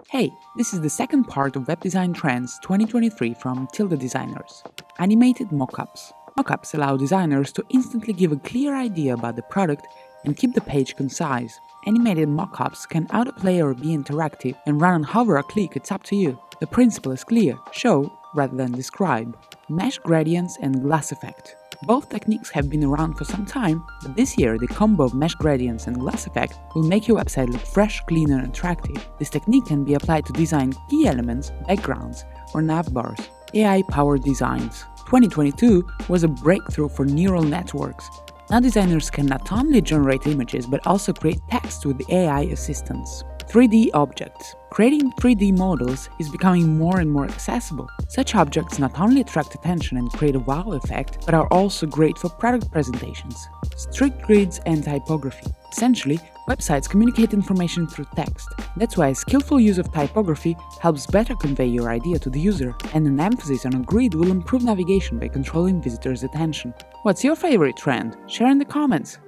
Hey, this is the second part of Web Design Trends 2023 from Tilda designers. Animated mockups. Mockups allow designers to instantly give a clear idea about the product and keep the page concise. Animated mockups can autoplay or be interactive and run on hover or click, it's up to you. The principle is clear: show rather than describe. Mesh gradients and glass effect. Both techniques have been around for some time, but this year the combo of mesh gradients and glass effect will make your website look fresh, clean and attractive. This technique can be applied to design key elements, backgrounds or nav bars. AI-powered designs. 2022 was a breakthrough for neural networks. Now designers can not only generate images but also create text with AI assistance. 3D objects. Creating 3D models is becoming more and more accessible. Such objects not only attract attention and create a wow effect, but are also great for product presentations. Strict grids and typography. Essentially, websites communicate information through text. That's why a skillful use of typography helps better convey your idea to the user, and an emphasis on a grid will improve navigation by controlling visitors' attention. What's your favorite trend? Share in the comments!